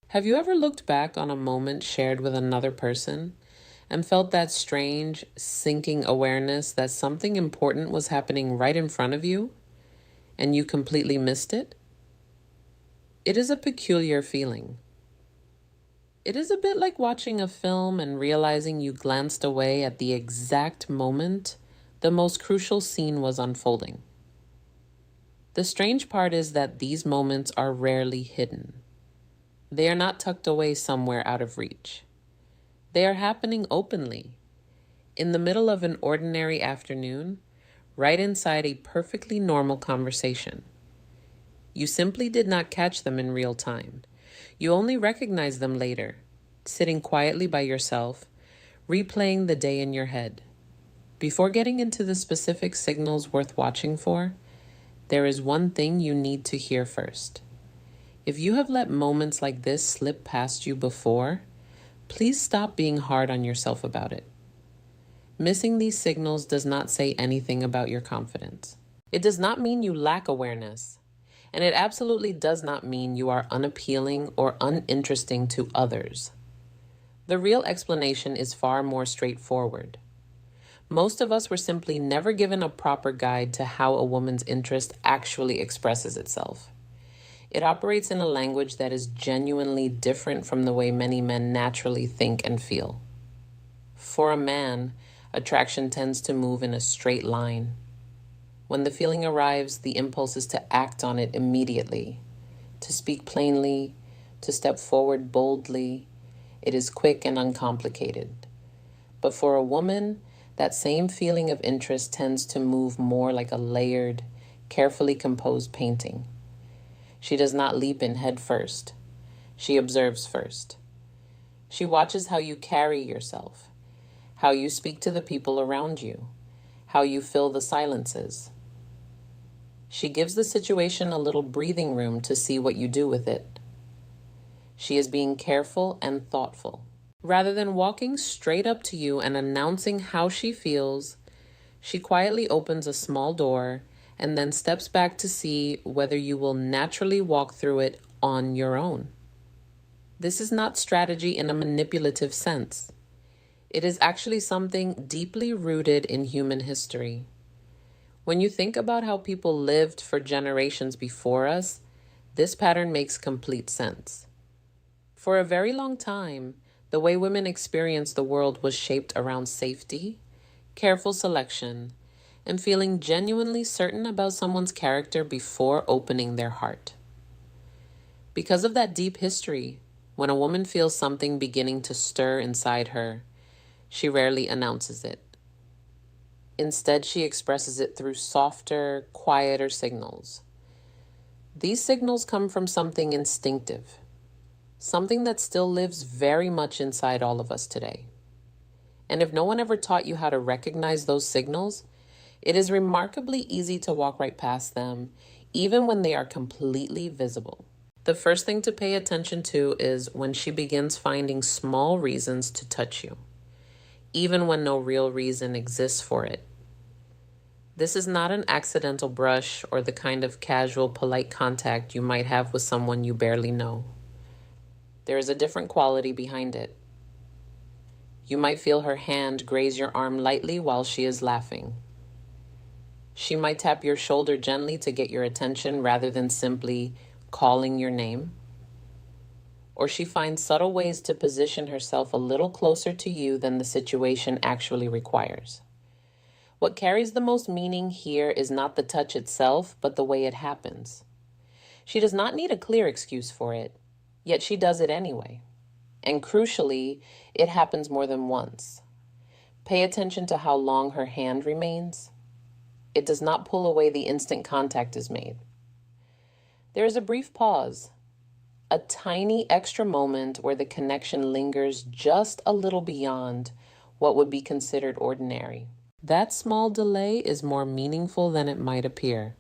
Have you ever looked back on a moment shared with another person and felt that strange, sinking awareness that something important was happening right in front of you and you completely missed it? It is a peculiar feeling. It is a bit like watching a film and realizing you glanced away at the exact moment the most crucial scene was unfolding. The strange part is that these moments are rarely hidden. They are not tucked away somewhere out of reach. They are happening openly, in the middle of an ordinary afternoon, right inside a perfectly normal conversation. You simply did not catch them in real time. You only recognize them later, sitting quietly by yourself, replaying the day in your head. Before getting into the specific signals worth watching for, there is one thing you need to hear first. If you have let moments like this slip past you before, please stop being hard on yourself about it. Missing these signals does not say anything about your confidence. It does not mean you lack awareness. And it absolutely does not mean you are unappealing or uninteresting to others. The real explanation is far more straightforward. Most of us were simply never given a proper guide to how a woman's interest actually expresses itself. It operates in a language that is genuinely different from the way many men naturally think and feel. For a man, attraction tends to move in a straight line. When the feeling arrives, the impulse is to act on it immediately, to speak plainly, to step forward boldly. It is quick and uncomplicated. But for a woman, that same feeling of interest tends to move more like a layered, carefully composed painting. She does not leap in head first. She observes first. She watches how you carry yourself, how you speak to the people around you, how you fill the silences. She gives the situation a little breathing room to see what you do with it. She is being careful and thoughtful. Rather than walking straight up to you and announcing how she feels, she quietly opens a small door and then steps back to see whether you will naturally walk through it on your own. This is not strategy in a manipulative sense. It is actually something deeply rooted in human history. When you think about how people lived for generations before us, this pattern makes complete sense. For a very long time, the way women experienced the world was shaped around safety, careful selection, and feeling genuinely certain about someone's character before opening their heart. Because of that deep history, when a woman feels something beginning to stir inside her, she rarely announces it. Instead, she expresses it through softer, quieter signals. These signals come from something instinctive, something that still lives very much inside all of us today. And if no one ever taught you how to recognize those signals, it is remarkably easy to walk right past them, even when they are completely visible. The first thing to pay attention to is when she begins finding small reasons to touch you, even when no real reason exists for it. This is not an accidental brush or the kind of casual, polite contact you might have with someone you barely know. There is a different quality behind it. You might feel her hand graze your arm lightly while she is laughing. She might tap your shoulder gently to get your attention rather than simply calling your name. Or she finds subtle ways to position herself a little closer to you than the situation actually requires. What carries the most meaning here is not the touch itself, but the way it happens. She does not need a clear excuse for it, yet she does it anyway. And crucially, it happens more than once. Pay attention to how long her hand remains. It does not pull away the instant contact is made. There is a brief pause, a tiny extra moment where the connection lingers just a little beyond what would be considered ordinary. That small delay is more meaningful than it might appear.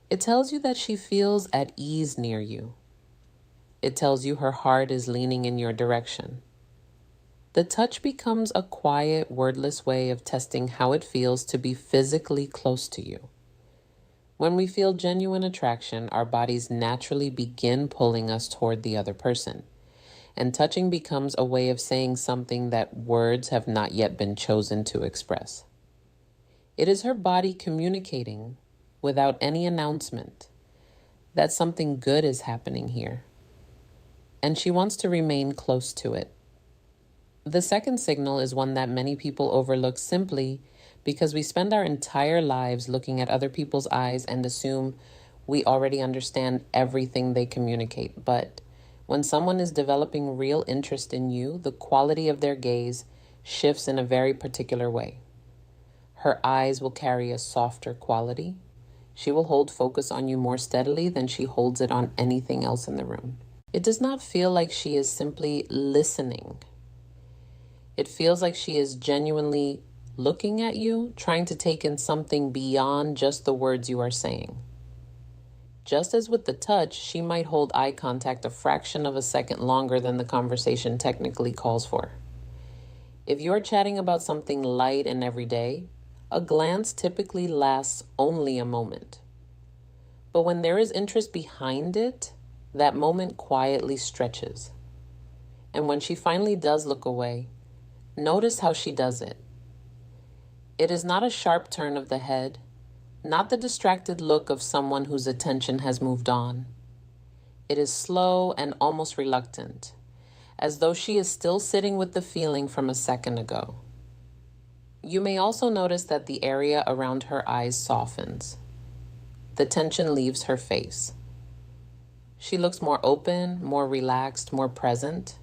It tells you that she feels at ease near you. It tells you her heart is leaning in your direction. The touch becomes a quiet, wordless way of testing how it feels to be physically close to you. When we feel genuine attraction, our bodies naturally begin pulling us toward the other person. and touching becomes a way of saying something that words have not yet been chosen to express. It is her body communicating without any announcement that something good is happening here, and she wants to remain close to it. The second signal is one that many people overlook simply because we spend our entire lives looking at other people's eyes and assume we already understand everything they communicate. But when someone is developing real interest in you, the quality of their gaze shifts in a very particular way. Her eyes will carry a softer quality. She will hold focus on you more steadily than she holds it on anything else in the room. It does not feel like she is simply listening. It feels like she is genuinely looking at you, trying to take in something beyond just the words you are saying. Just as with the touch, she might hold eye contact a fraction of a second longer than the conversation technically calls for. If you're chatting about something light and everyday, a glance typically lasts only a moment. But when there is interest behind it, that moment quietly stretches. And when she finally does look away, notice how she does it. It is not a sharp turn of the head, not the distracted look of someone whose attention has moved on. It is slow and almost reluctant, as though she is still sitting with the feeling from a second ago. You may also notice that the area around her eyes softens. The tension leaves her face. She looks more open, more relaxed, more present.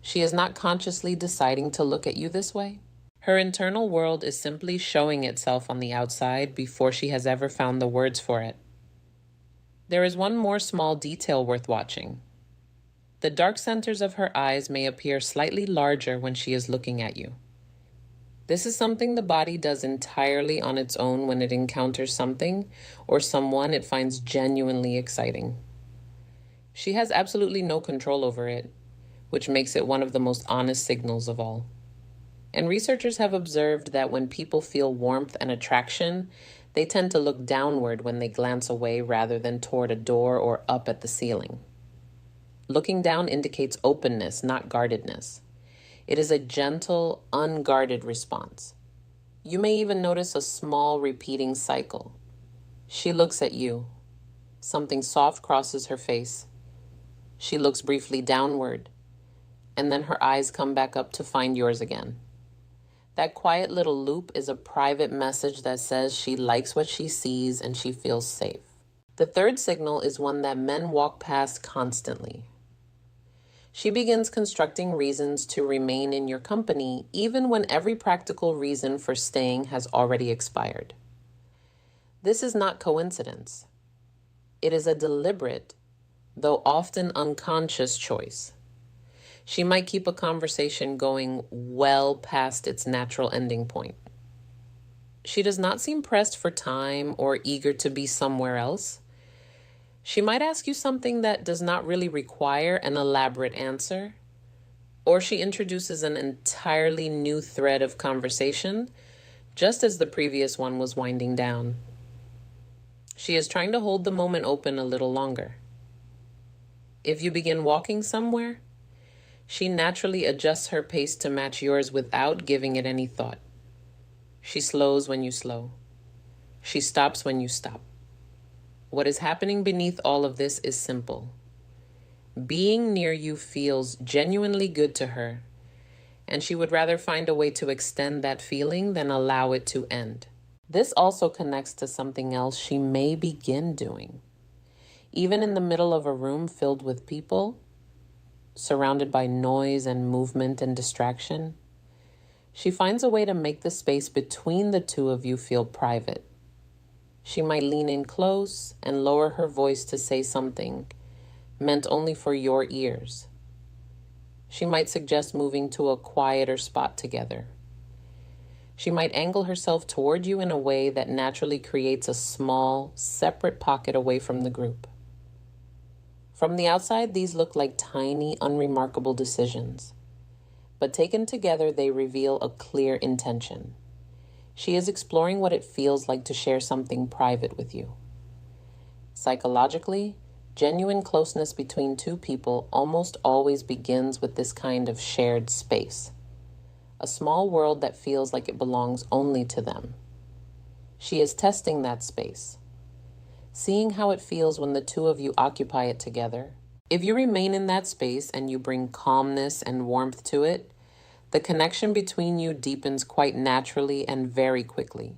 She is not consciously deciding to look at you this way. Her internal world is simply showing itself on the outside before she has ever found the words for it. There is one more small detail worth watching. The dark centers of her eyes may appear slightly larger when she is looking at you. This is something the body does entirely on its own when it encounters something or someone it finds genuinely exciting. She has absolutely no control over it, which makes it one of the most honest signals of all. And researchers have observed that when people feel warmth and attraction, they tend to look downward when they glance away rather than toward a door or up at the ceiling. Looking down indicates openness, not guardedness. It is a gentle, unguarded response. You may even notice a small repeating cycle. She looks at you. Something soft crosses her face. She looks briefly downward, and then her eyes come back up to find yours again. That quiet little loop is a private message that says she likes what she sees and she feels safe. The third signal is one that men walk past constantly. She begins constructing reasons to remain in your company, even when every practical reason for staying has already expired. This is not coincidence. It is a deliberate, though often unconscious choice. She might keep a conversation going well past its natural ending point. She does not seem pressed for time or eager to be somewhere else. She might ask you something that does not really require an elaborate answer, or she introduces an entirely new thread of conversation, just as the previous one was winding down. She is trying to hold the moment open a little longer. If you begin walking somewhere, she naturally adjusts her pace to match yours without giving it any thought. She slows when you slow. She stops when you stop. What is happening beneath all of this is simple. Being near you feels genuinely good to her, and she would rather find a way to extend that feeling than allow it to end. This also connects to something else she may begin doing. Even in the middle of a room filled with people, surrounded by noise and movement and distraction, she finds a way to make the space between the two of you feel private. She might lean in close and lower her voice to say something meant only for your ears. She might suggest moving to a quieter spot together. She might angle herself toward you in a way that naturally creates a small, separate pocket away from the group. From the outside, these look like tiny, unremarkable decisions. But taken together, they reveal a clear intention. She is exploring what it feels like to share something private with you. Psychologically, Genuine closeness between two people almost always begins with this kind of shared space, a small world that feels like it belongs only to them. She is testing that space, seeing how it feels when the two of you occupy it together. If you remain in that space and you bring calmness and warmth to it, the connection between you deepens quite naturally and very quickly.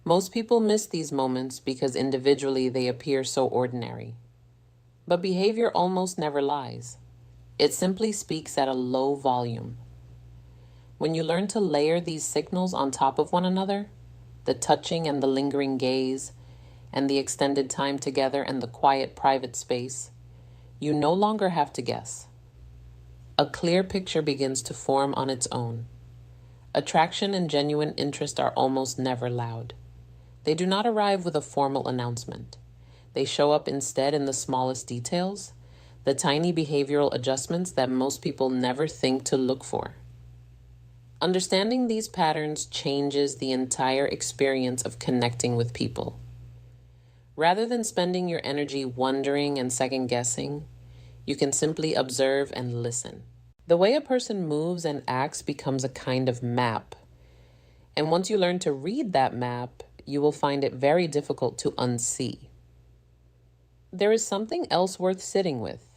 Most people miss these moments because individually they appear so ordinary. But behavior almost never lies. It simply speaks at a low volume. When you learn to layer these signals on top of one another, the touching and the lingering gaze, and the extended time together and the quiet private space, you no longer have to guess. A clear picture begins to form on its own. Attraction and genuine interest are almost never loud. They do not arrive with a formal announcement. They show up instead in the smallest details, the tiny behavioral adjustments that most people never think to look for. Understanding these patterns changes the entire experience of connecting with people. Rather than spending your energy wondering and second-guessing, you can simply observe and listen. The way a person moves and acts becomes a kind of map. And once you learn to read that map, you will find it very difficult to unsee. There is something else worth sitting with.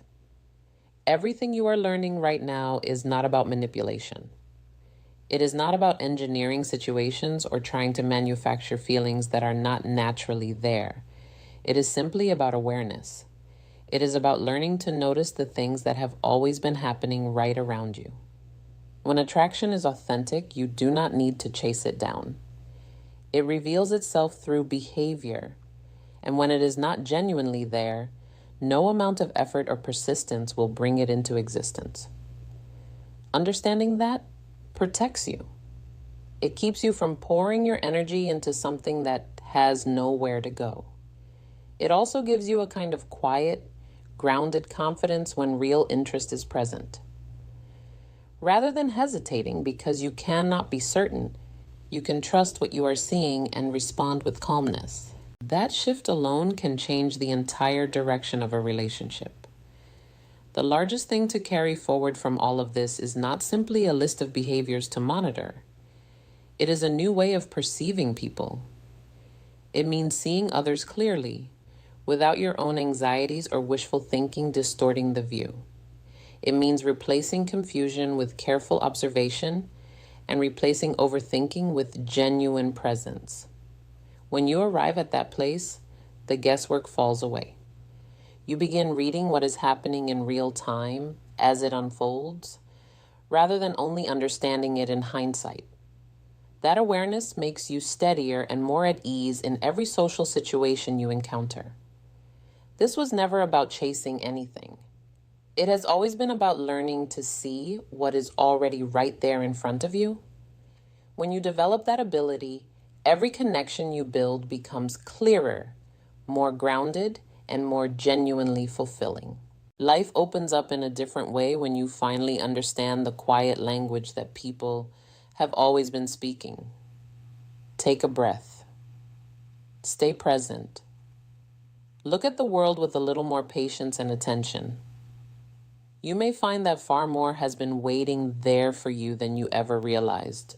Everything you are learning right now is not about manipulation. It is not about engineering situations or trying to manufacture feelings that are not naturally there. It is simply about awareness. It is about learning to notice the things that have always been happening right around you. When attraction is authentic, you do not need to chase it down. It reveals itself through behavior. And when it is not genuinely there, no amount of effort or persistence will bring it into existence. Understanding that protects you. It keeps you from pouring your energy into something that has nowhere to go. It also gives you a kind of quiet, grounded confidence when real interest is present. Rather than hesitating because you cannot be certain, you can trust what you are seeing and respond with calmness. That shift alone can change the entire direction of a relationship. The largest thing to carry forward from all of this is not simply a list of behaviors to monitor. It is a new way of perceiving people. It means seeing others clearly, without your own anxieties or wishful thinking distorting the view. It means replacing confusion with careful observation and replacing overthinking with genuine presence. When you arrive at that place, the guesswork falls away. You begin reading what is happening in real time as it unfolds, rather than only understanding it in hindsight. That awareness makes you steadier and more at ease in every social situation you encounter. This was never about chasing anything. It has always been about learning to see what is already right there in front of you. When you develop that ability, every connection you build becomes clearer, more grounded, and more genuinely fulfilling. Life opens up in a different way when you finally understand the quiet language that people have always been speaking. Take a breath. Stay present. Look at the world with a little more patience and attention. You may find that far more has been waiting there for you than you ever realized.